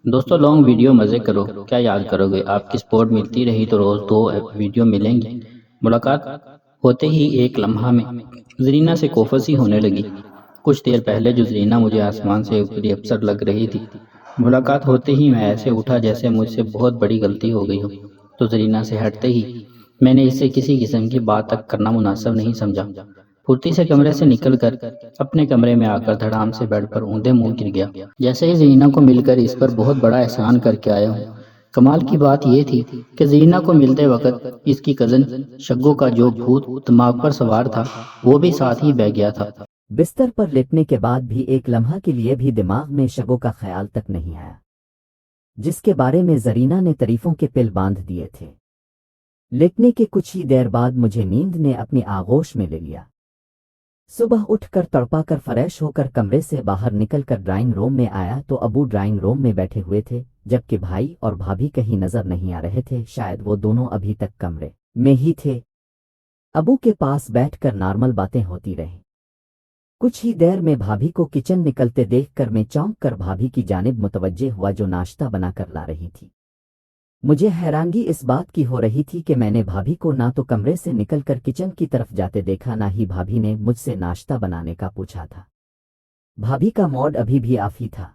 دوستو long video مزے کرو کیا یاد کرو گے؟ آپ کی سپورٹ ملتی رہی تو روز دو ویڈیو ملیں گی۔ ملاقات ہوتے ہی ایک لمحہ میں زرینہ سے کوفسی ہونے لگی۔ کچھ دیر پہلے جو زرینہ مجھے آسمان سے اتری افسر لگ رہی تھی، ملاقات ہوتے ہی میں ایسے اٹھا جیسے مجھ سے بہت بڑی غلطی ہو گئی ہو۔ تو زرینہ سے ہٹتے ہی میں نے اس سے کسی قسم کی بات تک کرنا مناسب نہیں سمجھا۔ پھرتی سے کمرے سے نکل کر اپنے کمرے میں آ کر دھڑام سے بیڈ پر اوندے منہ گر گیا، جیسے ہی زرینہ کو مل کر اس پر بہت بڑا احسان کر کے آیا ہوں۔ کمال کی بات یہ تھی کہ زرینہ کو ملتے وقت اس کی کزن شگو کا جو بھوت دماغ پر سوار تھا وہ بھی ساتھ ہی بہ گیا تھا۔ بستر پر لیٹنے کے بعد بھی ایک لمحہ کے لیے بھی دماغ میں شگو کا خیال تک نہیں آیا، جس کے بارے میں زرینہ نے تعریفوں کے پل باندھ دیے تھے۔ لیٹنے کے کچھ ہی دیر بعد مجھے نیند نے اپنی آغوش میں لے لیا۔ صبح اٹھ کر تڑپا کر فریش ہو کر کمرے سے باہر نکل کر ڈرائنگ روم میں آیا تو ابو ڈرائنگ روم میں بیٹھے ہوئے تھے، جبکہ بھائی اور بھابھی کہیں نظر نہیں آ رہے تھے، شاید وہ دونوں ابھی تک کمرے میں ہی تھے۔ ابو کے پاس بیٹھ کر نارمل باتیں ہوتی رہیں۔ کچھ ہی دیر میں بھابھی کو کچن نکلتے دیکھ کر میں چونک کر بھابھی کی جانب متوجہ ہوا جو ناشتہ بنا کر لا رہی تھی۔ مجھے حیرانگی اس بات کی ہو رہی تھی کہ میں نے بھابھی کو نہ تو کمرے سے نکل کر کچن کی طرف جاتے دیکھا، نہ ہی بھابھی نے مجھ سے ناشتہ بنانے کا پوچھا تھا۔ بھابھی کا موڈ ابھی بھی آف ہی تھا،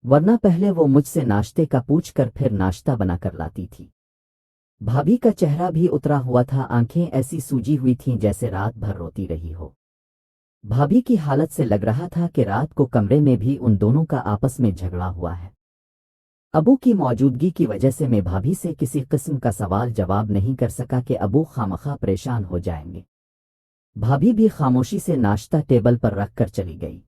ورنہ پہلے وہ مجھ سے ناشتے کا پوچھ کر پھر ناشتہ بنا کر لاتی تھی۔ بھابھی کا چہرہ بھی اترا ہوا تھا، آنکھیں ایسی سوجی ہوئی تھیں جیسے رات بھر روتی رہی ہو۔ بھابھی کی حالت سے لگ رہا تھا کہ رات کو کمرے میں بھی ان دونوں کا آپس میں جھگڑا ہوا ہے۔ ابو کی موجودگی کی وجہ سے میں بھابھی سے کسی قسم کا سوال جواب نہیں کر سکا کہ ابو خامخواہ پریشان ہو جائیں گے۔ بھابھی بھی خاموشی سے ناشتہ ٹیبل پر رکھ کر چلی گئی۔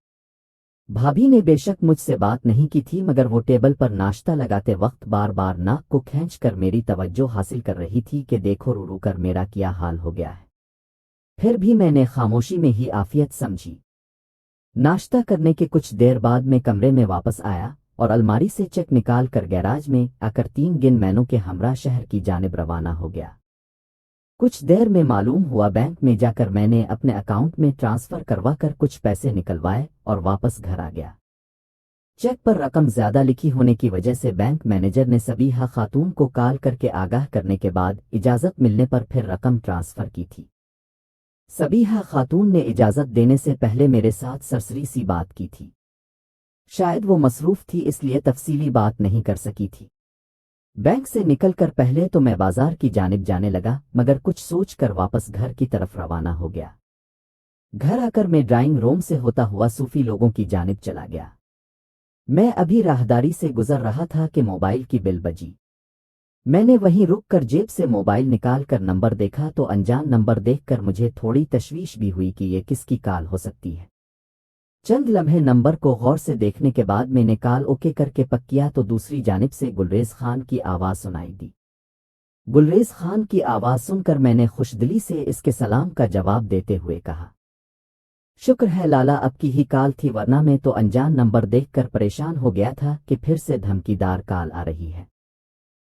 بھابھی نے بے شک مجھ سے بات نہیں کی تھی، مگر وہ ٹیبل پر ناشتہ لگاتے وقت بار بار ناک کو کھینچ کر میری توجہ حاصل کر رہی تھی کہ دیکھو رو رو کر میرا کیا حال ہو گیا ہے۔ پھر بھی میں نے خاموشی میں ہی عافیت سمجھی۔ ناشتہ کرنے کے کچھ دیر بعد میں کمرے میں واپس آیا اور الماری سے چیک نکال کر گیراج میں آ کر 3 گن مینوں کے ہمراہ شہر کی جانب روانہ ہو گیا۔ کچھ دیر میں معلوم ہوا بینک میں جا کر میں نے اپنے اکاؤنٹ میں ٹرانسفر کروا کر کچھ پیسے نکلوائے اور واپس گھر آ گیا۔ چیک پر رقم زیادہ لکھی ہونے کی وجہ سے بینک مینیجر نے سبیحہ خاتون کو کال کر کے آگاہ کرنے کے بعد اجازت ملنے پر پھر رقم ٹرانسفر کی تھی۔ سبیحہ خاتون نے اجازت دینے سے پہلے میرے ساتھ سرسری سی بات کی تھی۔ شاید وہ مصروف تھی اس لیے تفصیلی بات نہیں کر سکی تھی۔ بینک سے نکل کر پہلے تو میں بازار کی جانب جانے لگا، مگر کچھ سوچ کر واپس گھر کی طرف روانہ ہو گیا۔ گھر آ کر میں ڈرائنگ روم سے ہوتا ہوا صوفی لوگوں کی جانب چلا گیا۔ میں ابھی راہداری سے گزر رہا تھا کہ موبائل کی بیل بجی۔ میں نے وہیں رک کر جیب سے موبائل نکال کر نمبر دیکھا تو انجان نمبر دیکھ کر مجھے تھوڑی تشویش بھی ہوئی کہ یہ کس کی کال ہو سکتی ہے۔ چند لمحے نمبر کو غور سے دیکھنے کے بعد میں نے کال اوکے کر کے پک کیا تو دوسری جانب سے گلریز خان کی آواز سنائی دی۔ گلریز خان کی آواز سن کر میں نے خوشدلی سے اس کے سلام کا جواب دیتے ہوئے کہا، شکر ہے لالا اب کی ہی کال تھی، ورنہ میں تو انجان نمبر دیکھ کر پریشان ہو گیا تھا کہ پھر سے دھمکی دار کال آ رہی ہے۔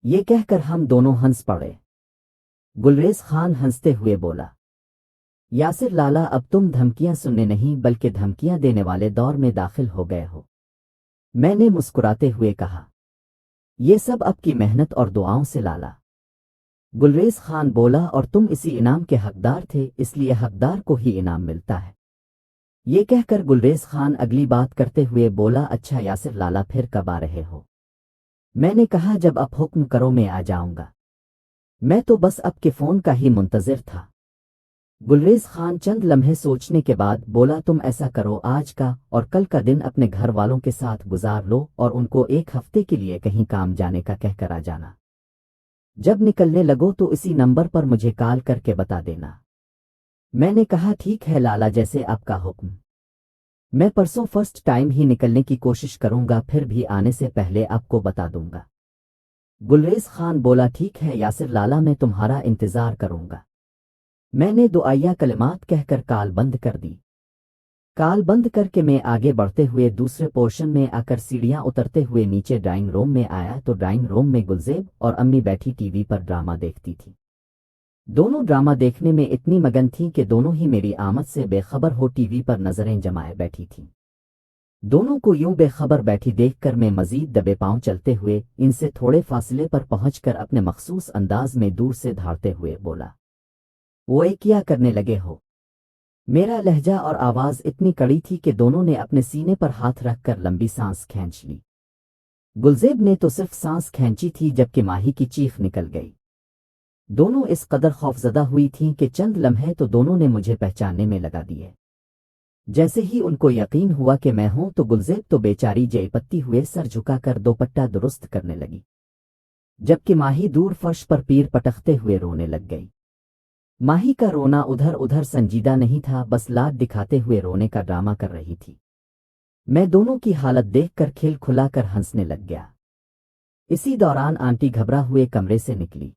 یہ کہہ کر ہم دونوں ہنس پڑے۔ گلریز خان ہنستے ہوئے بولا، یاسر لالا اب تم دھمکیاں سننے نہیں بلکہ دھمکیاں دینے والے دور میں داخل ہو گئے ہو۔ میں نے مسکراتے ہوئے کہا، یہ سب اب کی محنت اور دعاؤں سے لالا۔ گلریز خان بولا، اور تم اسی انعام کے حقدار تھے، اس لیے حقدار کو ہی انعام ملتا ہے۔ یہ کہہ کر گلریز خان اگلی بات کرتے ہوئے بولا، اچھا یاسر لالا پھر کب آ رہے ہو؟ میں نے کہا، جب آپ حکم کرو میں آ جاؤں گا۔ میں تو بس آپ کے فون کا ہی منتظر تھا۔ گلریز خان چند لمحے سوچنے کے بعد بولا، تم ایسا کرو، آج کا اور کل کا دن اپنے گھر والوں کے ساتھ گزار لو اور ان کو 1 ہفتے کے لیے کہیں کام جانے کا کہہ کر آ جانا۔ جب نکلنے لگو تو اسی نمبر پر مجھے کال کر کے بتا دینا۔ میں نے کہا، ٹھیک ہے لالا، جیسے آپ کا حکم۔ میں پرسوں فرسٹ ٹائم ہی نکلنے کی کوشش کروں گا، پھر بھی آنے سے پہلے آپ کو بتا دوں گا۔ گلریز خان بولا، ٹھیک ہے یاسر لالا، میں تمہارا انتظار کروں گا۔ میں نے دعائیہ کلمات کہہ کر کال بند کر دی۔ کال بند کر کے میں آگے بڑھتے ہوئے دوسرے پورشن میں آ کر سیڑھیاں اترتے ہوئے نیچے ڈرائنگ روم میں آیا تو ڈرائنگ روم میں گلزیب اور امی بیٹھی ٹی وی پر ڈرامہ دیکھتی تھی۔ دونوں ڈرامہ دیکھنے میں اتنی مگن تھیں کہ دونوں ہی میری آمد سے بے خبر ہو ٹی وی پر نظریں جمائے بیٹھی تھیں۔ दोनों को यूं बेखबर बैठी देखकर मैं मजीद दबे पांव चलते हुए इनसे थोड़े फासले पर पहुंचकर अपने मखसूस अंदाज में दूर से धाड़ते हुए बोला, वो ये क्या करने लगे हो? मेरा लहजा और आवाज इतनी कड़ी थी कि दोनों ने अपने सीने पर हाथ रखकर लंबी सांस खींच ली। गुलजेब ने तो सिर्फ सांस खींची थी जबकि माही की चीख निकल गई। दोनों इस कदर खौफजदा हुई थीं कि चंद लम्हे तो दोनों ने मुझे पहचानने में लगा दिए। जैसे ही उनको यकीन हुआ कि मैं हूं तो गुलजेब तो बेचारी जयपत्ती हुए सर झुकाकर दोपट्टा दुरुस्त करने लगी, जबकि माही दूर फर्श पर पीर पटकते हुए रोने लग गई। माही का रोना उधर उधर संजीदा नहीं था, बस लाड दिखाते हुए रोने का ड्रामा कर रही थी। मैं दोनों की हालत देखकर खिल खुलाकर हंसने लग गया। इसी दौरान आंटी घबरा हुए कमरे से निकली।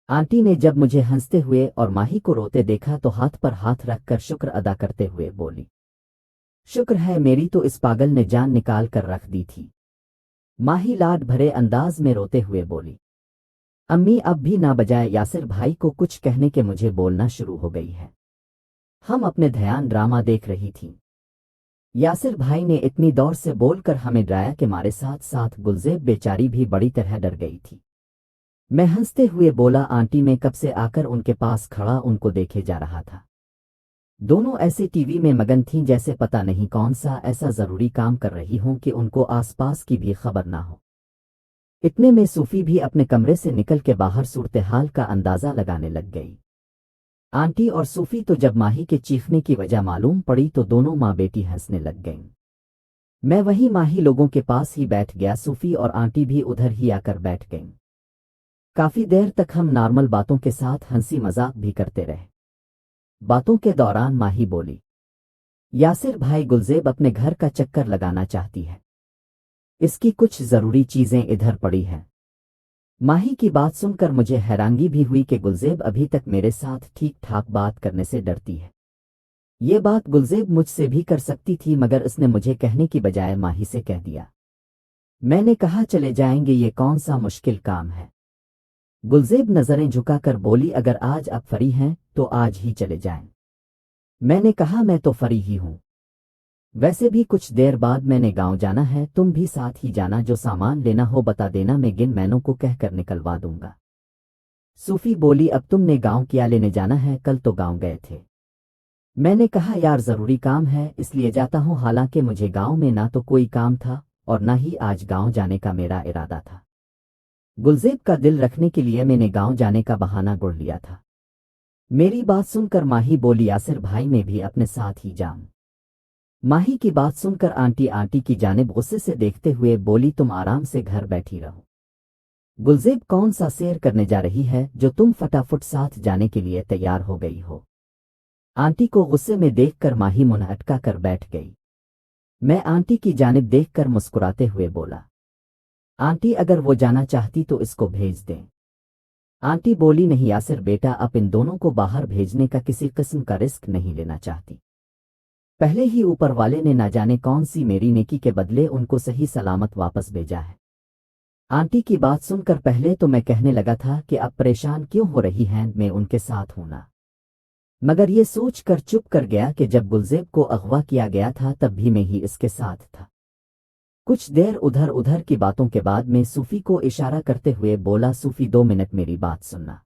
आंटी ने जब मुझे हंसते हुए और माही को रोते देखा तो हाथ पर हाथ रखकर शुक्र अदा करते हुए बोली, शुक्र है मेरी तो इस पागल ने जान निकाल कर रख दी थी। माही लाड भरे अंदाज में रोते हुए बोली, अम्मी अब भी ना बजाए यासिर भाई को कुछ कहने के मुझे बोलना शुरू हो गई है। हम अपने ध्यान ड्रामा देख रही थी। यासिर भाई ने इतनी दौड़ से बोलकर हमें डराया कि हमारे साथ साथ गुलजेब बेचारी भी बड़ी तरह डर गई थी। मैं हंसते हुए बोला, आंटी मैं कब से आकर उनके पास खड़ा उनको देखे जा रहा था। दोनों ऐसे टीवी में मगन थीं जैसे पता नहीं कौन सा ऐसा जरूरी काम कर रही हों कि उनको आसपास की भी खबर ना हो। इतने में सूफी भी अपने कमरे से निकल के बाहर सूरत-ए-हाल का अंदाजा लगाने लग गई। आंटी और सूफी तो जब माही के चीखने की वजह मालूम पड़ी तो दोनों माँ बेटी हंसने लग गईं। मैं वहीं माही लोगों के पास ही बैठ गया। सूफी और आंटी भी उधर ही आकर बैठ गईं। काफी देर तक हम नॉर्मल बातों के साथ हंसी मजाक भी करते रहे। बातों के दौरान माही बोली, यासिर भाई गुलजेब अपने घर का चक्कर लगाना चाहती है, इसकी कुछ जरूरी चीजें इधर पड़ी हैं। माही की बात सुनकर मुझे हैरानगी भी हुई कि गुलजेब अभी तक मेरे साथ ठीक ठाक बात करने से डरती है। ये बात गुलजेब मुझसे भी कर सकती थी मगर उसने मुझे कहने की बजाय माही से कह दिया। मैंने कहा चले जाएंगे, ये कौन सा मुश्किल काम है। गुलजेब नजरें झुकाकर बोली, अगर आज आप फ्री हैं तो आज ही चले जाएं। मैंने कहा मैं तो फ्री ही हूं, वैसे भी कुछ देर बाद मैंने गांव जाना है, तुम भी साथ ही जाना, जो सामान लेना हो बता देना, मैं गिन मैनों को कहकर निकलवा दूंगा। सूफी बोली, अब तुमने गांव क्या लेने जाना है, कल तो गांव गए थे। मैंने कहा यार जरूरी काम है इसलिए जाता हूं, हालांकि मुझे गांव में ना तो कोई काम था और ना ही आज गांव जाने का मेरा इरादा था। गुलजेब का दिल रखने के लिए मैंने गांव जाने का बहाना गढ़ लिया था। मेरी बात सुनकर माही बोली, यासिर भाई मैं भी अपने साथ ही जाऊं। माही की बात सुनकर आंटी की जानिब गुस्से से देखते हुए बोली, तुम आराम से घर बैठी रहो। गुलजेब कौन सा सैर करने जा रही है जो तुम फटाफट साथ जाने के लिए तैयार हो गई हो। आंटी को गुस्से में देखकर माही मुंह अटका कर बैठ गई। मैं आंटी की जानिब देखकर मुस्कुराते हुए बोला, आंटी अगर वो जाना चाहती तो इसको भेज दें। आंटी बोली, नहीं यासिर बेटा, अब इन दोनों को बाहर भेजने का किसी किस्म का रिस्क नहीं लेना चाहती। पहले ही ऊपर वाले ने ना जाने कौन सी मेरी नेकी के बदले उनको सही सलामत वापस भेजा है। आंटी की बात सुनकर पहले तो मैं कहने लगा था कि अब परेशान क्यों हो रही हैं, मैं उनके साथ हूं ना, मगर ये सोचकर चुप कर गया कि जब गुलजेब को अगवा किया गया था तब भी मैं ही इसके साथ था। कुछ देर उधर उधर की बातों के बाद मैं सूफी को इशारा करते हुए बोला, सूफी 2 मिनट मेरी बात सुनना।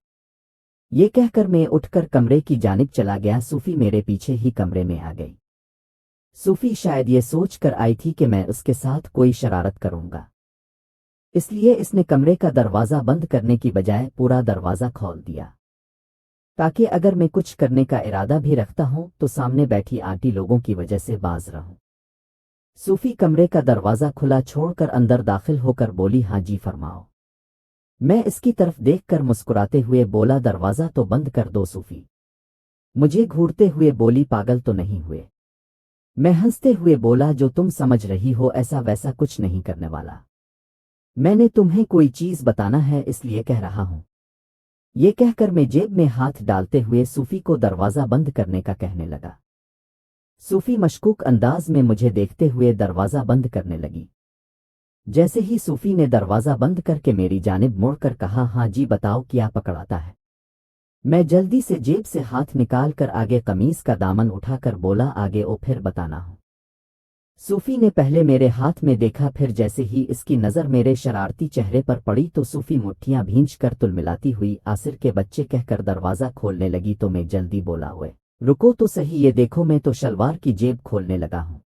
ये कहकर मैं उठकर कमरे की जानिब चला गया। सूफी मेरे पीछे ही कमरे में आ गई। सूफी शायद ये सोच कर आई थी कि मैं उसके साथ कोई शरारत करूंगा, इसलिए इसने कमरे का दरवाज़ा बंद करने की बजाय पूरा दरवाज़ा खोल दिया, ताकि अगर मैं कुछ करने का इरादा भी रखता हूं तो सामने बैठी आंटी लोगों की वजह से बाज रहूं। सूफी कमरे का दरवाज़ा खुला छोड़कर अंदर दाखिल होकर बोली, हाँ जी फरमाओ। मैं इसकी तरफ देखकर मुस्कुराते हुए बोला, दरवाज़ा तो बंद कर दो। सूफी मुझे घूरते हुए बोली, पागल तो नहीं हुए। मैं हंसते हुए बोला, जो तुम समझ रही हो ऐसा वैसा कुछ नहीं करने वाला। मैंने तुम्हें कोई चीज बताना है इसलिए कह रहा हूं। ये कहकर मैं जेब में हाथ डालते हुए सूफी को दरवाज़ा बंद करने का कहने लगा। सूफी मशकूक अंदाज में मुझे देखते हुए दरवाज़ा बंद करने लगी। जैसे ही सूफी ने दरवाज़ा बंद करके मेरी जानिब मुड़कर कहा, हाँ जी बताओ क्या पकड़ाता है। मैं जल्दी से जेब से हाथ निकाल कर आगे कमीज का दामन उठाकर बोला, आगे ओ फिर बताना हो। सूफी ने पहले मेरे हाथ में देखा, फिर जैसे ही इसकी नज़र मेरे शरारती चेहरे पर पड़ी तो सूफी मुट्ठियां भींचकर तुलमिलाती हुई आसिर के बच्चे कहकर दरवाज़ा खोलने लगी। तो मैं जल्दी बोला, हुए रुको तो सही, ये देखो मैं तो शलवार की जेब खोलने लगा हूँ।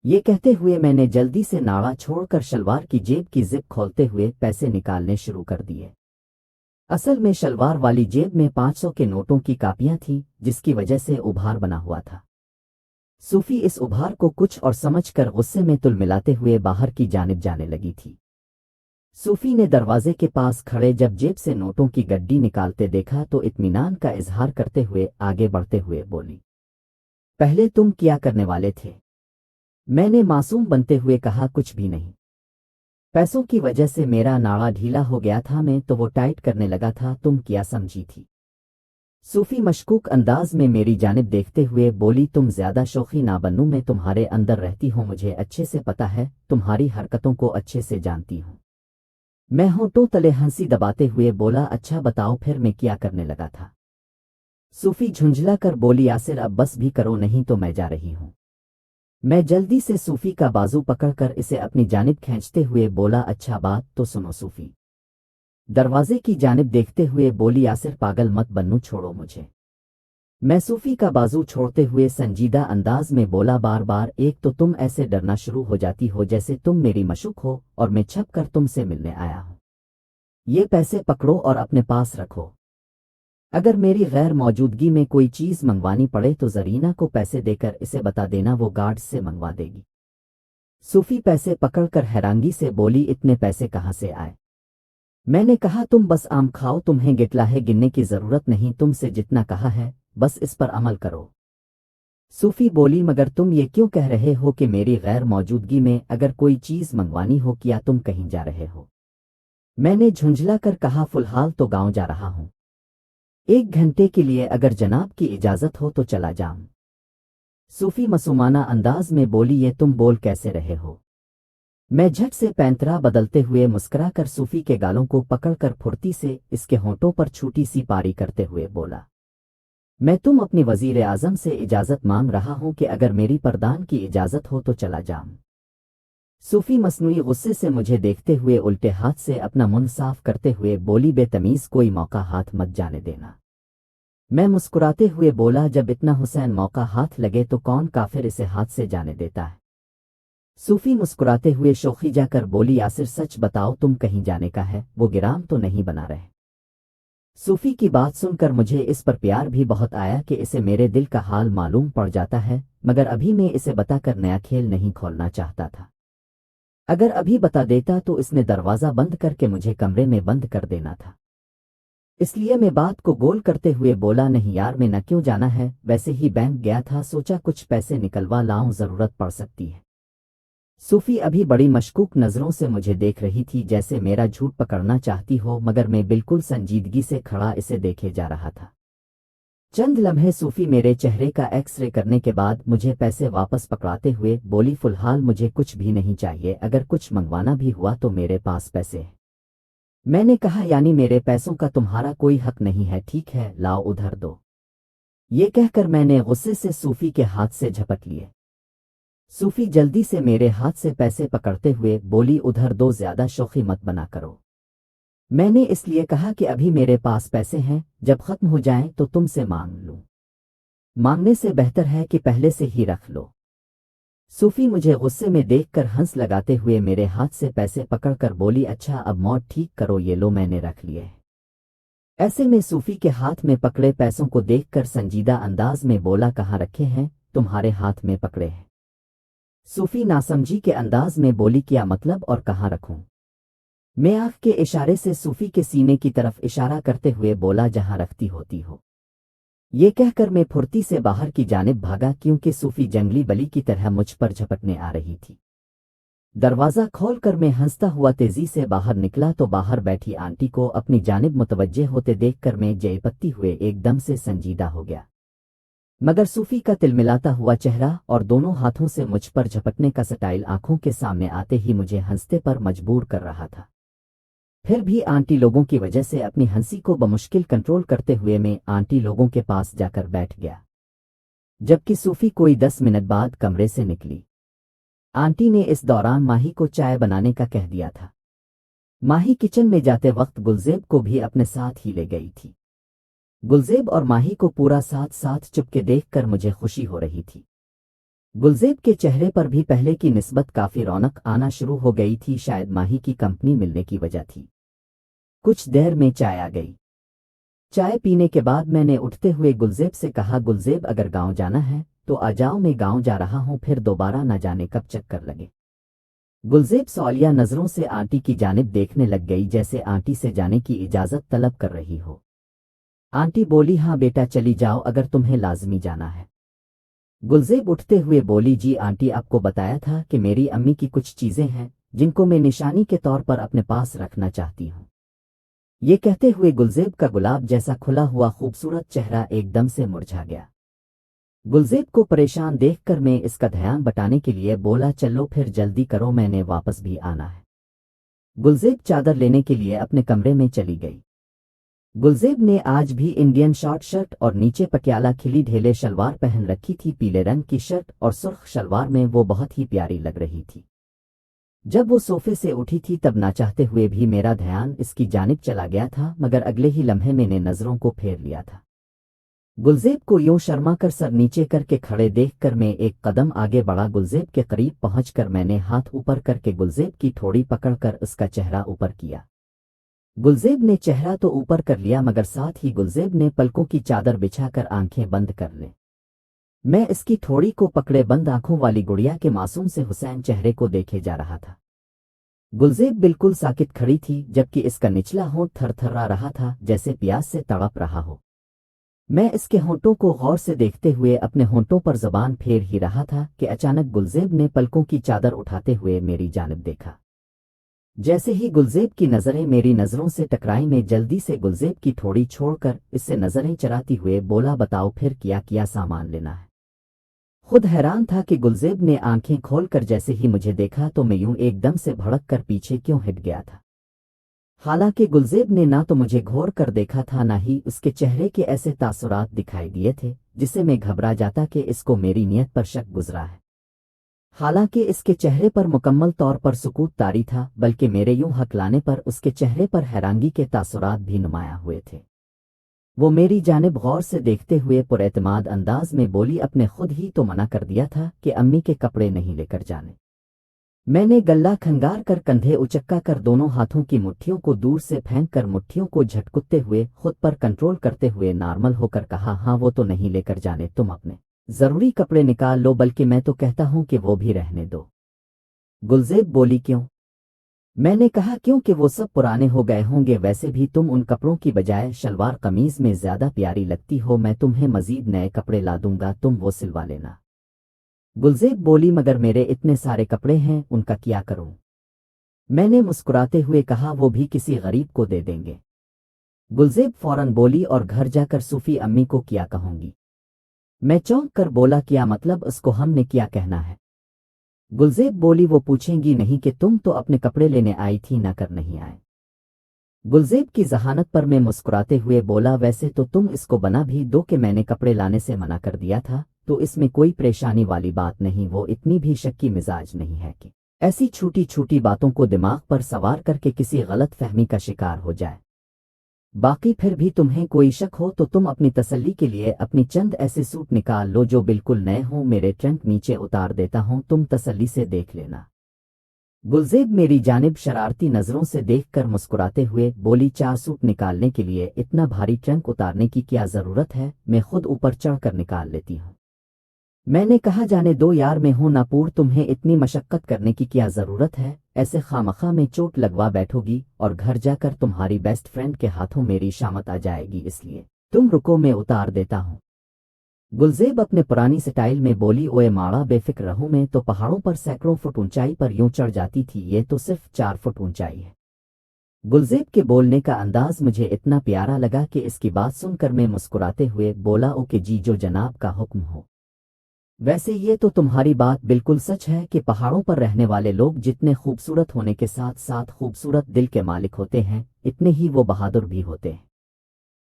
ये कहते हुए मैंने जल्दी से नाड़ा छोड़कर शलवार की जेब की जिप खोलते हुए पैसे निकालने शुरू कर दिए। असल में शलवार वाली जेब में 500 के नोटों की कापियां थीं, जिसकी वजह से उभार बना हुआ था। सूफी इस उभार को कुछ और समझकर गुस्से में तुलमिलाते हुए बाहर की जानिब जाने लगी थी। सूफी ने दरवाजे के पास खड़े जब जेब से नोटों की गड्डी निकालते देखा तो इत्मीनान का इजहार करते हुए आगे बढ़ते हुए बोली, पहले तुम क्या करने वाले थे? मैंने मासूम बनते हुए कहा, कुछ भी नहीं। पैसों की वजह से मेरा नाड़ा ढीला हो गया था, मैं तो वो टाइट करने लगा था, तुम क्या समझी थी? सूफी मशकूक अंदाज में मेरी जानिब देखते हुए बोली, तुम ज्यादा शौखी ना बनूं, मैं तुम्हारे अंदर रहती हूँ, मुझे अच्छे से पता है, तुम्हारी हरकतों को अच्छे से जानती हूँ। मैं होंठों तले हंसी दबाते हुए बोला, अच्छा बताओ फिर मैं क्या करने लगा था? सूफी झुंझला कर बोली, यासिर अब बस भी करो, नहीं तो मैं जा रही हूँ। मैं जल्दी से सूफी का बाजू पकड़कर इसे अपनी जानिब खींचते हुए बोला, अच्छा बात तो सुनो। सूफी दरवाजे की जानिब देखते हुए बोली, यासिर पागल मत बनूं, छोड़ो मुझे। मैं सूफी का बाजू छोड़ते हुए संजीदा अंदाज में बोला, बार बार एक तो तुम ऐसे डरना शुरू हो जाती हो जैसे तुम मेरी मशूक हो और मैं छप कर तुमसे मिलने आया हूं। ये पैसे पकड़ो और अपने पास रखो। अगर मेरी गैर मौजूदगी में कोई चीज मंगवानी पड़े तो जरीना को पैसे देकर इसे बता देना, वो गार्ड से मंगवा देगी। सूफी पैसे पकड़कर हैरानगी से बोली, इतने पैसे कहाँ से आए? मैंने कहा, तुम बस आम खाओ, तुम्हें गिटलाहे गिनने की जरूरत नहीं, तुमसे जितना कहा है बस इस पर अमल करो। सूफी बोली, मगर तुम ये क्यों कह रहे हो कि मेरी गैर मौजूदगी में अगर कोई चीज मंगवानी हो, क्या तुम कहीं जा रहे हो? मैंने झुंझला कर कहा, फिलहाल तो गांव जा रहा हूं, 1 घंटे के लिए, अगर जनाब की इजाजत हो तो चला जाऊं। सूफी मासूमाना अंदाज में बोली, ये तुम बोल कैसे रहे हो? मैं झट से पैंतरा बदलते हुए मुस्कुरा कर सूफी के गालों को पकड़कर फुर्ती से इसके होंठों पर छोटी सी पारी करते हुए बोला, मैं तुम अपनी वजीर आजम से इजाजत मांग रहा हूं कि अगर मेरी परदान की इजाजत हो तो चला जाऊं। सूफी मसनूई गुस्से से मुझे देखते हुए उल्टे हाथ से अपना मुंह साफ करते हुए बोली, बेतमीज कोई मौका हाथ मत जाने देना। मैं मुस्कुराते हुए बोला, जब इतना हुसैन मौका हाथ लगे तो कौन काफिर इसे हाथ से जाने देता है? सूफी मुस्कुराते हुए शोखी जाकर बोली, यासिर सच बताओ, तुम कहीं जाने का है, वो गिराम तो नहीं बना रहे? सूफी की बात सुनकर मुझे इस पर प्यार भी बहुत आया कि इसे मेरे दिल का हाल मालूम पड़ जाता है, मगर अभी मैं इसे बताकर नया खेल नहीं खोलना चाहता था। अगर अभी बता देता तो इसने दरवाज़ा बंद करके मुझे कमरे में बंद कर देना था। इसलिए मैं बात को गोल करते हुए बोला, नहीं यार, मैं न क्यों जाना है, वैसे ही बैंक गया था, सोचा कुछ पैसे निकलवा लाऊं, ज़रूरत पड़ सकती है। सूफी अभी बड़ी मशकूक नज़रों से मुझे देख रही थी, जैसे मेरा झूठ पकड़ना चाहती हो, मगर मैं बिल्कुल संजीदगी से खड़ा इसे देखे जा रहा था। चंद लम्हे सूफी मेरे चेहरे का एक्सरे करने के बाद मुझे पैसे वापस पकड़ाते हुए बोली, फिलहाल मुझे कुछ भी नहीं चाहिए, अगर कुछ मंगवाना भी हुआ तो मेरे पास पैसे हैं। मैंने कहा, यानी मेरे पैसों का तुम्हारा कोई हक नहीं है? ठीक है, लाओ उधर दो। ये कहकर मैंने गुस्से से सूफी के हाथ से झपट लिए। सूफी जल्दी से मेरे हाथ से पैसे पकड़ते हुए बोली, उधर दो, ज्यादा शौखी मत बना करो। मैंने इसलिए कहा कि अभी मेरे पास पैसे हैं, जब खत्म हो जाएं तो तुमसे मांग लूं। मांगने से बेहतर है कि पहले से ही रख लो। सूफी मुझे गुस्से में देखकर हंस लगाते हुए मेरे हाथ से पैसे पकड़कर बोली, अच्छा अब मौत ठीक करो, ये लो मैंने रख लिए। ऐसे में सूफी के हाथ में पकड़े पैसों को देखकर संजीदा अंदाज में बोला, कहाँ रखे हैं? तुम्हारे हाथ में पकड़े हैं। सूफी नासमझी के अंदाज में बोली, क्या मतलब और कहाँ रखूं? मैं आंख के इशारे से सूफी के सीने की तरफ इशारा करते हुए बोला, जहां रखती होती हो। ये कहकर मैं फुर्ती से बाहर की जानिब भागा, क्योंकि सूफी जंगली बली की तरह मुझ पर झपटने आ रही थी। दरवाज़ा खोलकर मैं हंसता हुआ तेजी से बाहर निकला तो बाहर बैठी आंटी को अपनी जानिब मुतवज्जे होते देखकर मैं जयपत्ती हुए एकदम से संजीदा हो गया। मगर सूफी का तिलमिलाता हुआ चेहरा और दोनों हाथों से मुझ पर झपटने का स्टाइल आंखों के सामने आते ही मुझे हंसते पर मजबूर कर रहा था। फिर भी आंटी लोगों की वजह से अपनी हंसी को बमुश्किल कंट्रोल करते हुए मैं आंटी लोगों के पास जाकर बैठ गया, जबकि सूफी कोई 10 मिनट बाद कमरे से निकली। आंटी ने इस दौरान माही को चाय बनाने का कह दिया था। माही किचन में जाते वक्त गुलजेब को भी अपने साथ ही ले गई थी। गुलजेब और माही को पूरा साथ साथ चुपके देखकर मुझे खुशी हो रही थी। गुलजेब के चेहरे पर भी पहले की निस्बत काफी रौनक आना शुरू हो गई थी, शायद माही की कंपनी मिलने की वजह थी। कुछ देर में चाय आ गई। चाय पीने के बाद मैंने उठते हुए गुलजेब से कहा, गुलजेब अगर गांव जाना है तो आ जाओ, मैं गांव जा रहा हूं, फिर दोबारा न जाने कब चक्कर लगे। गुलजेब सौलिया नजरों से आंटी की जानिब देखने लग गई, जैसे आंटी से जाने की इजाजत तलब कर रही हो। आंटी बोली, हाँ बेटा चली जाओ अगर तुम्हें लाजमी जाना है। गुलजेब उठते हुए बोली, जी आंटी, आपको बताया था कि मेरी अम्मी की कुछ चीजें हैं जिनको मैं निशानी के तौर पर अपने पास रखना चाहती हूँ। ये कहते हुए गुलजेब का गुलाब जैसा खुला हुआ खूबसूरत चेहरा एकदम से मुरझा गया। गुलजेब को परेशान देखकर मैं इसका ध्यान बटाने के लिए बोला, चलो फिर जल्दी करो, मैंने वापस भी आना है। गुलजेब चादर लेने के लिए अपने कमरे में चली गई। गुलजेब ने आज भी इंडियन शॉर्ट शर्ट और नीचे पटियाला खिली ढेले शलवार पहन रखी थी। पीले रंग की शर्ट और सुर्ख शलवार में वो बहुत ही प्यारी लग रही थी। जब वो सोफे से उठी थी तब ना चाहते हुए भी मेरा ध्यान इसकी जानिब चला गया था, मगर अगले ही लम्हे मैंने नजरों को फेर लिया था। गुलजेब को यूं शर्मा कर सर नीचे करके खड़े देखकर मैं एक कदम आगे बढ़ा। गुलजेब के करीब पहुंचकर मैंने हाथ ऊपर करके गुलजेब की ठोड़ी पकड़कर उसका चेहरा ऊपर किया। गुलजेब ने चेहरा तो ऊपर कर लिया, मगर साथ ही गुलजेब ने पलकों की चादर बिछाकर आंखें बंद कर ले। मैं इसकी ठोड़ी को पकड़े बंद आंखों वाली गुड़िया के मासूम से हुसैन चेहरे को देखे जा रहा था। गुलजेब बिल्कुल साकित खड़ी थी, जबकि इसका निचला होंठ थरथरा रहा था, जैसे प्यास से तड़प रहा हो। मैं इसके होंठों को गौर से देखते हुए अपने होंठों पर जबान फेर ही रहा था कि अचानक गुलजेब ने पलकों की चादर उठाते हुए मेरी जानिब देखा। जैसे ही गुलजेब की नजरें मेरी नजरों से टकराई, मैं जल्दी से गुलजेब की ठोड़ी छोड़कर इससे नजरें चराती हुए बोला, बताओ फिर क्या क्या सामान लेना है। खुद हैरान था कि गुलजेब ने आंखें खोलकर जैसे ही मुझे देखा तो मैं यूं एकदम से भड़क कर पीछे क्यों हट गया था। हालांकि गुलजेब ने ना तो मुझे घूर कर देखा था, ना ही उसके चेहरे के ऐसे तासुरात दिखाई दिए थे जिससे मैं घबरा जाता कि इसको मेरी नीयत पर शक गुजरा है। हालांकि इसके चेहरे पर मुकम्मल तौर पर सुकूत तारी था, बल्कि मेरे यूं हकलाने पर उसके चेहरे पर हैरानगी के तासुरात भी नुमाया हुए थे। वो मेरी जानिब गौर से देखते हुए पुरएतमाद अंदाज में बोली, अपने खुद ही तो मना कर दिया था कि अम्मी के कपड़े नहीं लेकर जाने। मैंने गल्ला खंगार कर कंधे उचक्का कर दोनों हाथों की मुट्ठियों को दूर से फेंक कर मुट्ठियों को झटकुते हुए खुद पर कंट्रोल करते हुए नॉर्मल होकर कहा, हाँ वो तो नहीं लेकर जाने, तुम अपने जरूरी कपड़े निकाल लो, बल्कि मैं तो कहता हूं कि वो भी रहने दो। गुलजेब बोली, क्यों? मैंने कहा, क्योंकि वो सब पुराने हो गए होंगे, वैसे भी तुम उन कपड़ों की बजाय शलवार कमीज में ज्यादा प्यारी लगती हो, मैं तुम्हें मजीद नए कपड़े ला दूंगा, तुम वो सिलवा लेना। गुलजेब बोली, मगर मेरे इतने सारे कपड़े हैं, उनका क्या करूं? मैंने मुस्कुराते हुए कहा, वो भी किसी गरीब को दे देंगे। गुलजेब फौरन बोली, और घर जाकर सूफी अम्मी को क्या कहूंगी? मैं चौंक कर बोला, क्या मतलब, उसको हमने क्या कहना है? गुलजेब बोली, वो पूछेंगी नहीं कि तुम तो अपने कपड़े लेने आई थी, ना कर नहीं आए। गुलजेब की जहानत पर मैं मुस्कुराते हुए बोला, वैसे तो तुम इसको बना भी दो कि मैंने कपड़े लाने से मना कर दिया था, तो इसमें कोई परेशानी वाली बात नहीं। वो इतनी भी शक्की मिजाज नहीं है कि ऐसी छोटी छोटी बातों को दिमाग पर सवार करके किसी गलत फहमी का शिकार हो जाए। बाकी फिर भी तुम्हें कोई शक हो तो तुम अपनी तसल्ली के लिए अपनी चंद ऐसे सूट निकाल लो जो बिल्कुल नए हों, मेरे ट्रंक नीचे उतार देता हूं, तुम तसल्ली से देख लेना। गुलजेब मेरी जानिब शरारती नजरों से देखकर मुस्कुराते हुए बोली, 4 सूट निकालने के लिए इतना भारी ट्रंक उतारने की क्या जरूरत है, मैं खुद ऊपर चढ़कर निकाल लेती हूँ। मैंने कहा, जाने दो यार, मैं हूं नापूर, तुम्हें इतनी मशक्कत करने की क्या जरूरत है, ऐसे खामखा में चोट लगवा बैठोगी और घर जाकर तुम्हारी बेस्ट फ्रेंड के हाथों मेरी शामत आ जाएगी, इसलिए तुम रुको, मैं उतार देता हूँ। गुलजेब अपने पुरानी स्टाइल में बोली, ओए माड़ा, बेफिक्र रहूं, मैं तो पहाड़ों पर सैकड़ों फुट ऊंचाई पर यूं चढ़ जाती थी, ये तो सिर्फ 4 फुट ऊंचाई है। गुलजेब के बोलने का अंदाज मुझे इतना प्यारा लगा कि इसकी बात सुनकर मैं मुस्कुराते हुए बोला, ओके जी, जो जनाब का हुक्म हो। वैसे ये तो तुम्हारी बात बिल्कुल सच है कि पहाड़ों पर रहने वाले लोग जितने खूबसूरत होने के साथ साथ खूबसूरत दिल के मालिक होते हैं, इतने ही वो बहादुर भी होते हैं।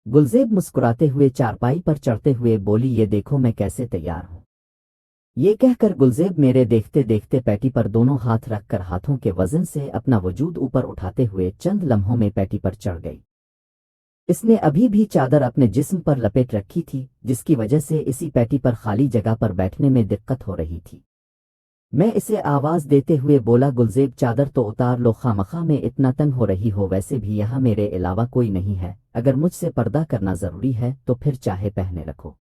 गुलजेब मुस्कुराते हुए चारपाई पर चढ़ते हुए बोली, ये देखो मैं कैसे तैयार हूं। ये कहकर गुलजेब मेरे देखते देखते पैटी पर दोनों हाथ रखकर हाथों के वजन से अपना वजूद ऊपर उठाते हुए चंद लम्हों में पैटी पर चढ़ गई। इसने अभी भी चादर अपने जिस्म पर लपेट रखी थी, जिसकी वजह से इसी पैटी पर खाली जगह पर बैठने में दिक्कत हो रही थी। मैं इसे आवाज देते हुए बोला, गुलजेब चादर तो उतार लो, खामखा में इतना तंग हो रही हो, वैसे भी यहाँ मेरे अलावा कोई नहीं है, अगर मुझसे पर्दा करना जरूरी है तो फिर चाहे पहने रखो।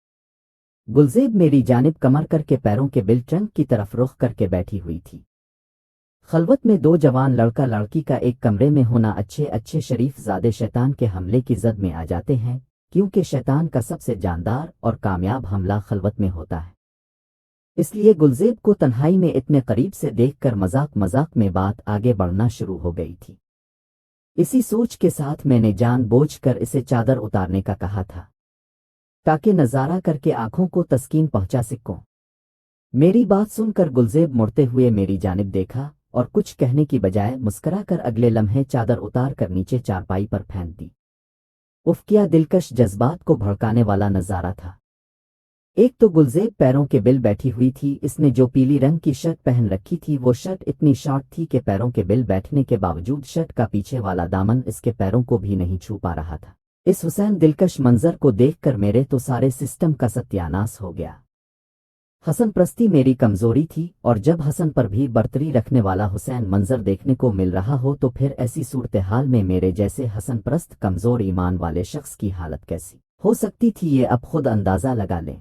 गुलजेब मेरी जानिब कमर करके पैरों के बिल ट्रंक की तरफ रुख करके बैठी हुई थी। खलवत में दो जवान लड़का लड़की का एक कमरे में होना अच्छे अच्छे शरीफ ज़ादे शैतान के हमले की जद में आ जाते हैं, क्योंकि शैतान का सबसे जानदार और कामयाब हमला खलवत में होता है। इसलिए गुलजेब को तन्हाई में इतने करीब से देखकर मजाक मजाक में बात आगे बढ़ना शुरू हो गई थी। इसी सोच के साथ मैंने जानबूझकर इसे चादर उतारने का कहा था, ताकि नज़ारा करके आंखों को तस्कीन पहुंचा सकूं। मेरी बात सुनकर गुलजेब मुड़ते हुए मेरी जानिब देखा और कुछ कहने की बजाय मुस्कुराकर अगले लम्हे चादर उतार कर नीचे चारपाई पर फेंक दी। उफ, क्या दिलकश जज्बात को भड़काने वाला नज़ारा था। एक तो गुलजेब पैरों के बिल बैठी हुई थी। इसने जो पीली रंग की शर्ट पहन रखी थी वो शर्ट इतनी शॉर्ट थी कि पैरों के बिल बैठने के बावजूद शर्ट का पीछे वाला दामन इसके पैरों को भी नहीं छू पा रहा था। इस हुसैन दिलकश मंजर को देखकर मेरे तो सारे सिस्टम का सत्यानाश हो गया। हसन प्रस्ती मेरी कमजोरी थी, और जब हसन पर भी बर्तरी रखने वाला हुसैन मंजर देखने को मिल रहा हो तो फिर ऐसी सूरत हाल में मेरे जैसे हसन प्रस्त कमजोर ईमान वाले शख्स की हालत कैसी हो सकती थी, ये अब खुद अंदाजा लगा लें।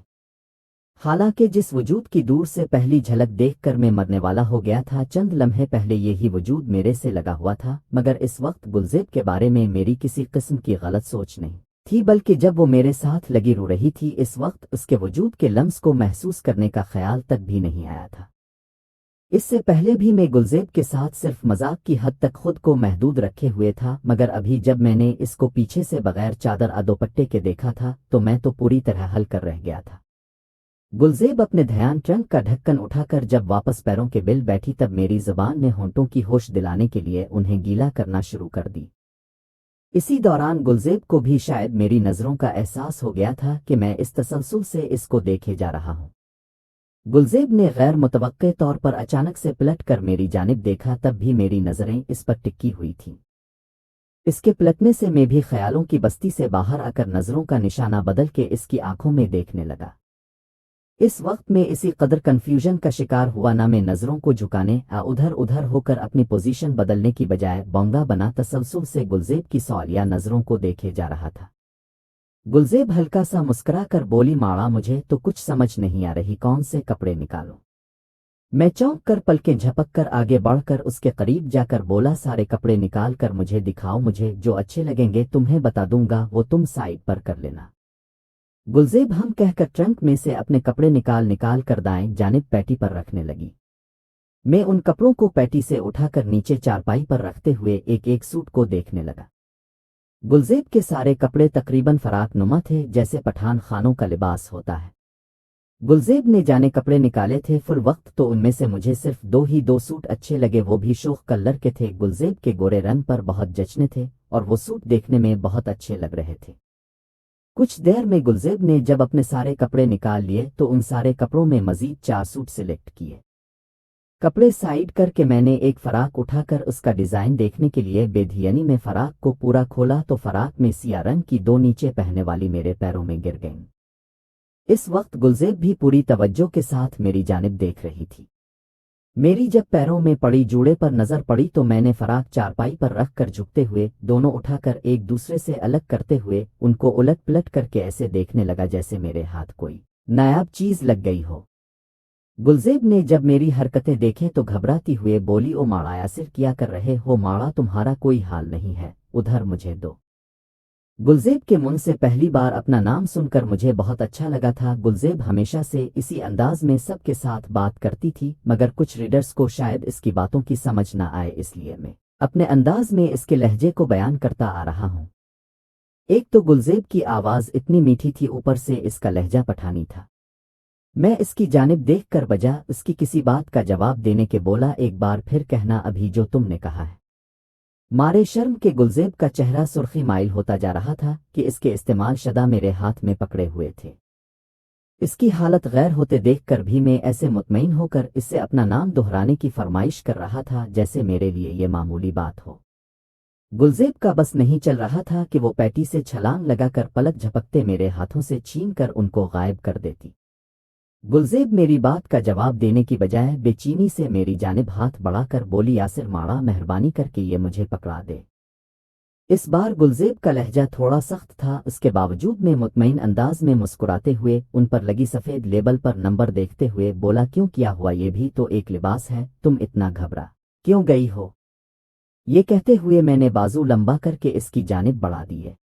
हालांकि जिस वजूद की दूर से पहली झलक देखकर मैं मरने वाला हो गया था, चंद लम्हे पहले यही वजूद मेरे से लगा हुआ था, मगर इस वक्त गुलजेब के बारे में मेरी किसी किस्म की गलत सोच नहीं थी, बल्कि जब वो मेरे साथ लगी रो रही थी इस वक्त उसके वजूद के लम्स को महसूस करने का ख्याल तक भी नहीं आया था। इससे पहले भी मैं गुलजेब के साथ सिर्फ मजाक की हद तक खुद को महदूद रखे हुए था, मगर अभी जब मैंने इसको पीछे से बगैर चादर अदोपट्टे के देखा था तो मैं तो पूरी तरह हल कर रह गया था। गुलजेब अपने ध्यान ट्रंक का ढक्कन उठाकर जब वापस पैरों के बिल बैठी तब मेरी जुबान ने होंठों की होश दिलाने के लिए उन्हें गीला करना शुरू कर दी। इसी दौरान गुलजेब को भी शायद मेरी नज़रों का एहसास हो गया था कि मैं इस तसलसल से इसको देखे जा रहा हूँ। गुलजेब ने गैर मुतवक्के तौर पर अचानक से पलट कर मेरी जानिब देखा, तब भी मेरी नज़रें इस पर टिकी हुई थीं। इसके पलटने से मैं भी ख्यालों की बस्ती से बाहर आकर नज़रों का निशाना बदल के इसकी आंखों में देखने लगा। इस वक्त में इसी कदर कन्फ्यूजन का शिकार हुआ, ना मैं नज़रों को झुकाने उधर उधर होकर अपनी पोजीशन बदलने की बजाय बौंगा बना तसलसल से गुलजेब की सवालिया नज़रों को देखे जा रहा था। गुलजेब हल्का सा मुस्कुरा कर बोली, माड़ा मुझे तो कुछ समझ नहीं आ रही, कौन से कपड़े निकालो। मैं चौंक कर पलकें झपक कर आगे बढ़कर उसके करीब जाकर बोला, सारे कपड़े निकाल कर मुझे दिखाओ, मुझे जो अच्छे लगेंगे तुम्हें बता दूंगा, वो तुम साइड पर कर लेना। गुलजेब हम कहकर ट्रंक में से अपने कपड़े निकाल कर दाएं जानिब पैटी पर रखने लगी। मैं उन कपड़ों को पैटी से उठाकर नीचे चारपाई पर रखते हुए एक एक सूट को देखने लगा। गुलजेब के सारे कपड़े तकरीबन फराक नुमा थे, जैसे पठान खानों का लिबास होता है। गुलजेब ने जाने कपड़े निकाले थे फुल वक्त, तो उनमें से मुझे सिर्फ दो सूट अच्छे लगे, वो भी शोख कलर के थे। गुलजेब के गोरे रंग पर बहुत जचने थे और वो सूट देखने में बहुत अच्छे लग रहे थे। कुछ देर में गुलजेब ने जब अपने सारे कपड़े निकाल लिए तो उन सारे कपड़ों में मजीद 4 सूट सिलेक्ट किए। कपड़े साइड करके मैंने एक फराक उठाकर उसका डिज़ाइन देखने के लिए बेधियनी में फराक को पूरा खोला तो फराक में सिया रंग की 2 नीचे पहनने वाली मेरे पैरों में गिर गईं। इस वक्त गुलजेब भी पूरी तवज्जो के साथ मेरी जानिब देख रही थी। मेरी जब पैरों में पड़ी जूड़े पर नजर पड़ी तो मैंने फराक चारपाई पर रख कर झुकते हुए दोनों उठाकर एक दूसरे से अलग करते हुए उनको उलट पलट करके ऐसे देखने लगा जैसे मेरे हाथ कोई नायाब चीज लग गई हो। गुलजेब ने जब मेरी हरकतें देखें तो घबराती हुए बोली, ओ माड़ा यासिर क्या कर रहे हो माड़ा, तुम्हारा कोई हाल नहीं है, उधर मुझे दो। गुलजेब के मुंह से पहली बार अपना नाम सुनकर मुझे बहुत अच्छा लगा था। गुलजेब हमेशा से इसी अंदाज में सबके साथ बात करती थी, मगर कुछ रीडर्स को शायद इसकी बातों की समझ ना आए, इसलिए मैं अपने अंदाज में इसके लहजे को बयान करता आ रहा हूँ। एक तो गुलजेब की आवाज़ इतनी मीठी थी, ऊपर से इसका लहजा पठानी था। मैं इसकी जानिब देखकर बजा इसकी किसी बात का जवाब देने के बोला, एक बार फिर कहना अभी जो तुमने कहा है। मारे शर्म के गुलजेब का चेहरा सुर्खी माइल होता जा रहा था कि इसके इस्तेमाल शदा मेरे हाथ में पकड़े हुए थे। इसकी हालत गैर होते देख कर भी मैं ऐसे मुतमईन होकर इससे अपना नाम दोहराने की फरमाइश कर रहा था जैसे मेरे लिए ये मामूली बात हो। गुलजेब का बस नहीं चल रहा था कि वो पैटी से छलांग लगाकर पलक झपकते मेरे हाथों से छीन कर उनको गायब कर देती। गुलजेब मेरी बात का जवाब देने की बजाय बेचैनी से मेरी जानिब हाथ बढ़ाकर बोली, यासिर माड़ा, मेहरबानी करके ये मुझे पकड़ा दे। इस बार गुलजेब का लहजा थोड़ा सख्त था, उसके बावजूद मैं मुतमईन अंदाज में मुस्कुराते हुए उन पर लगी सफ़ेद लेबल पर नंबर देखते हुए बोला, क्यों, क्या हुआ, ये भी तो एक लिबास है, तुम इतना घबरा क्यों गई हो? ये कहते हुए मैंने बाजू लंबा करके इसकी जानिब बढ़ा दिए।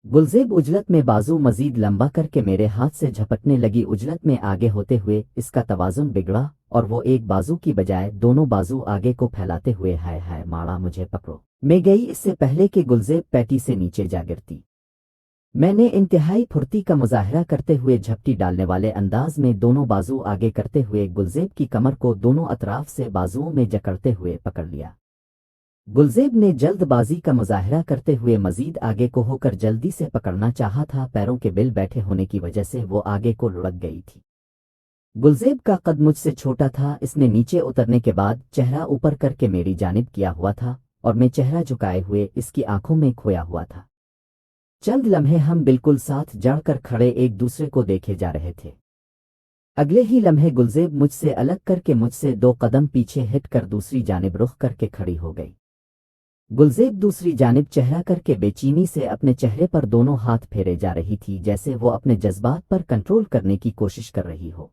गुलजेब उजलत में बाजू मजीद लंबा करके मेरे हाथ से झपटने लगी। उजलत में आगे होते हुए इसका तवाजुन बिगड़ा और वो एक बाजू की बजाय दोनों बाजू आगे को फैलाते हुए हाय हाय माड़ा मुझे पकड़ो मैं गई, इससे पहले कि गुलजेब पैटी से नीचे जा गिरती। मैंने इंतहाई फुर्ती का मुजाहरा करते हुए झपटी डालने वाले अंदाज में दोनों बाजू आगे करते हुए गुलजेब की कमर को दोनों अतराफ से बाजुओं में जकड़ते हुए पकड़ लिया। गुलजेब ने जल्दबाजी का मुजाहरा करते हुए मजीद आगे को होकर जल्दी से पकड़ना चाहा था, पैरों के बिल बैठे होने की वजह से वो आगे को लुढ़क गई थी। गुलजेब का कद मुझसे छोटा था, इसने नीचे उतरने के बाद चेहरा ऊपर करके मेरी जानिब किया हुआ था और मैं चेहरा झुकाए हुए इसकी आंखों में खोया हुआ था। चंद लम्हे हम बिल्कुल साथ जड़कर खड़े एक दूसरे को देखे जा रहे थे। अगले ही लम्हे गुलजेब मुझसे अलग करके मुझसे 2 कदम पीछे हट कर दूसरी जानिब रुख करके खड़ी हो गई। गुलजेब दूसरी जानिब चेहरा करके बेचैनी से अपने चेहरे पर दोनों हाथ फेरे जा रही थी, जैसे वो अपने जज्बात पर कंट्रोल करने की कोशिश कर रही हो।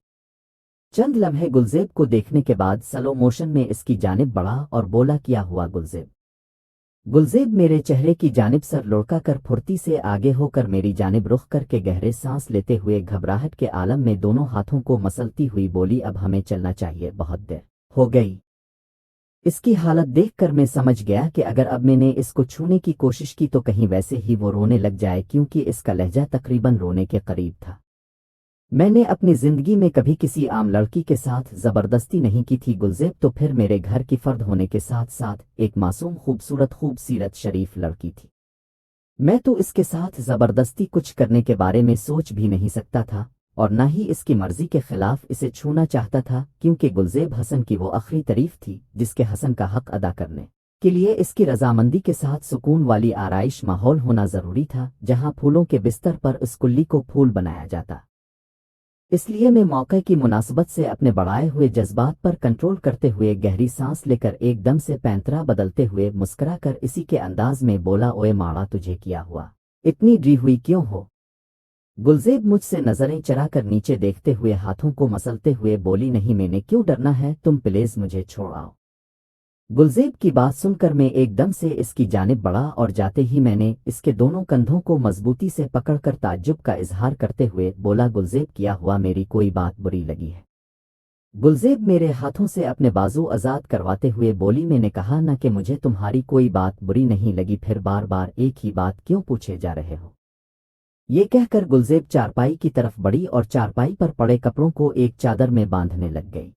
चंद लम्हे गुलजेब को देखने के बाद स्लो मोशन में इसकी जानिब बढ़ा और बोला, क्या हुआ गुलजेब? गुलजेब मेरे चेहरे की जानिब सर लुढ़का कर फुर्ती से आगे होकर मेरी जानिब रुख करके गहरे सांस लेते हुए घबराहट के आलम में दोनों हाथों को मसलती हुई बोली, अब हमें चलना चाहिए, बहुत देर हो गई। इसकी हालत देखकर मैं समझ गया कि अगर अब मैंने इसको छूने की कोशिश की तो कहीं वैसे ही वो रोने लग जाए, क्योंकि इसका लहजा तकरीबन रोने के करीब था। मैंने अपनी जिंदगी में कभी किसी आम लड़की के साथ जबरदस्ती नहीं की थी, गुलजेब तो फिर मेरे घर की फर्द होने के साथ साथ एक मासूम खूबसूरत खूबसीरत शरीफ लड़की थी। मैं तो इसके साथ जबरदस्ती कुछ करने के बारे में सोच भी नहीं सकता था और ना ही इसकी मर्जी के खिलाफ इसे छूना चाहता था, क्योंकि गुलजेब हसन की वो आखिरी तारीफ थी जिसके हसन का हक अदा करने के लिए इसकी रजामंदी के साथ सुकून वाली आराइश माहौल होना जरूरी था, जहां फूलों के बिस्तर पर उस कुल्ली को फूल बनाया जाता। इसलिए मैं मौके की मुनासबत से अपने बढ़ाए हुए जज्बात पर कंट्रोल करते हुए गहरी सांस लेकर एकदम से पैंतरा बदलते हुए मुस्कुरा कर इसी के अंदाज में बोला, ओए माड़ा, तुझे क्या हुआ, इतनी डरी हुई क्यों हो? गुलजेब मुझसे नजरें चरा कर नीचे देखते हुए हाथों को मसलते हुए बोली, नहीं, मैंने क्यों डरना है, तुम प्लीज मुझे छोड़ आओ। गुलजेब की बात सुनकर मैं एकदम से इसकी जानिब बढ़ा और जाते ही मैंने इसके दोनों कंधों को मजबूती से पकड़कर ताज्जुब का इजहार करते हुए बोला, गुलजेब क्या हुआ, मेरी कोई बात बुरी लगी है? गुलजेब मेरे हाथों से अपने बाजू आजाद करवाते हुए बोली, मैंने कहा ना कि मुझे तुम्हारी कोई बात बुरी नहीं लगी, फिर बार बार एक ही बात क्यों पूछे जा रहे हो? ये कहकर गुलजेब चारपाई की तरफ बढ़ी और चारपाई पर पड़े कपड़ों को एक चादर में बांधने लग गई।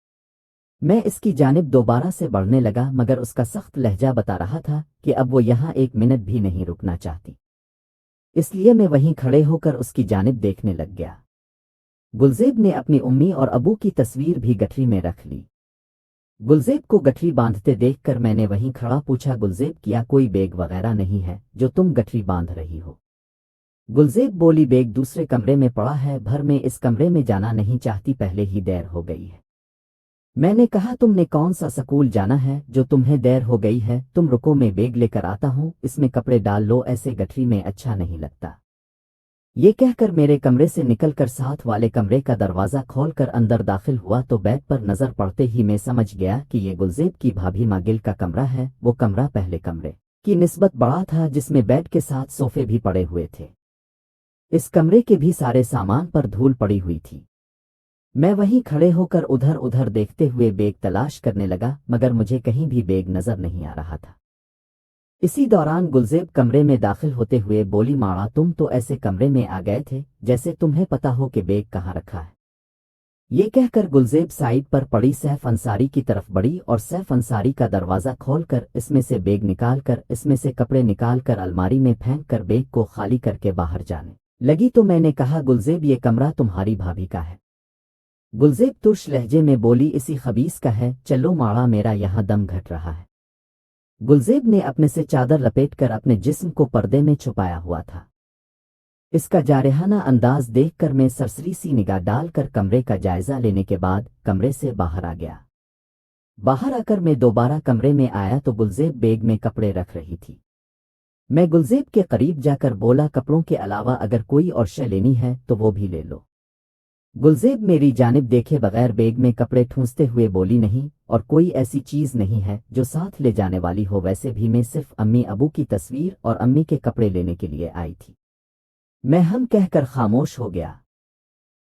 मैं इसकी जानिब दोबारा से बढ़ने लगा, मगर उसका सख्त लहजा बता रहा था कि अब वो यहाँ 1 मिनट भी नहीं रुकना चाहती, इसलिए मैं वहीं खड़े होकर उसकी जानिब देखने लग गया। गुलजेब ने अपनी उम्मी और अबू की तस्वीर भी गठरी में रख ली। गुलजेब को गठरी बांधते देखकर मैंने वहीं खड़ा पूछा, गुलजेब क्या कोई बैग वगैरह नहीं है जो तुम गठरी बांध रही हो? गुलजेब बोली, बैग दूसरे कमरे में पड़ा है, भर में इस कमरे में जाना नहीं चाहती, पहले ही देर हो गई है। मैंने कहा, तुमने कौन सा स्कूल जाना है जो तुम्हें देर हो गई है? तुम रुको, मैं बैग लेकर आता हूँ, इसमें कपड़े डाल लो, ऐसे गठरी में अच्छा नहीं लगता। ये कहकर मेरे कमरे से निकलकर साथ वाले कमरे का दरवाज़ा खोलकर अंदर दाखिल हुआ तो बेड पर नज़र पड़ते ही मैं समझ गया कि ये गुलजेब की भाभी मागिल का कमरा है। वो कमरा पहले कमरे की निस्बत बड़ा था, जिसमें बेड के साथ सोफे भी पड़े हुए थे। इस कमरे के भी सारे सामान पर धूल पड़ी हुई थी। मैं वहीं खड़े होकर उधर उधर देखते हुए बैग तलाश करने लगा, मगर मुझे कहीं भी बैग नजर नहीं आ रहा था। इसी दौरान गुलजेब कमरे में दाखिल होते हुए बोली, माड़ा, तुम तो ऐसे कमरे में आ गए थे जैसे तुम्हें पता हो कि बैग कहाँ रखा है। ये कहकर गुलजेब साइड पर पड़ी सैफ अंसारी की तरफ बढ़ी और सैफ अंसारी का दरवाज़ा खोलकर इसमें से बैग निकालकर इसमें से कपड़े निकालकर अलमारी में फेंक कर बैग को खाली करके बाहर जाने लगी तो मैंने कहा, गुलजेब ये कमरा तुम्हारी भाभी का है। गुलजेब तुर्श लहजे में बोली, इसी खबीस का है, चलो माड़ा, मेरा यहाँ दम घट रहा है। गुलजेब ने अपने से चादर लपेटकर अपने जिस्म को पर्दे में छुपाया हुआ था। इसका जारहाना अंदाज देखकर मैं सरसरी सी निगाह डालकर कमरे का जायजा लेने के बाद कमरे से बाहर आ गया। बाहर आकर मैं दोबारा कमरे में आया तो गुलजेब बैग में कपड़े रख रही थी। मैं गुलजेब के करीब जाकर बोला, कपड़ों के अलावा अगर कोई और शय लेनी है तो वो भी ले लो। गुलजेब मेरी जानिब देखे बगैर बैग में कपड़े ठूंसते हुए बोली, नहीं, और कोई ऐसी चीज नहीं है जो साथ ले जाने वाली हो, वैसे भी मैं सिर्फ अम्मी अबू की तस्वीर और अम्मी के कपड़े लेने के लिए आई थी। मैं हम कहकर खामोश हो गया।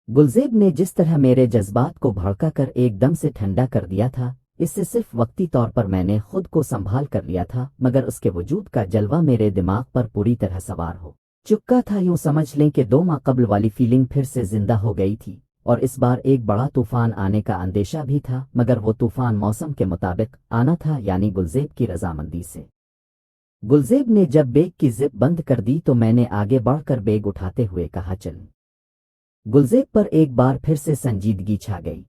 गुलजेब ने जिस तरह मेरे जज्बात को भड़का कर एकदम से ठंडा कर दिया था, इससे सिर्फ वक्ती तौर पर मैंने खुद को संभाल कर लिया था, मगर उसके वजूद का जलवा मेरे दिमाग पर पूरी तरह सवार हो चुका था। यूं समझ लें कि 2 माह कबल वाली फीलिंग फिर से जिंदा हो गई थी, और इस बार एक बड़ा तूफान आने का अंदेशा भी था, मगर वो तूफान मौसम के मुताबिक आना था, यानी गुलजेब की रजामंदी से। गुलजेब ने जब बैग की जिप बंद कर दी तो मैंने आगे बढ़कर बैग उठाते हुए कहा, चल। गुलजेब पर एक बार फिर से संजीदगी छा गई।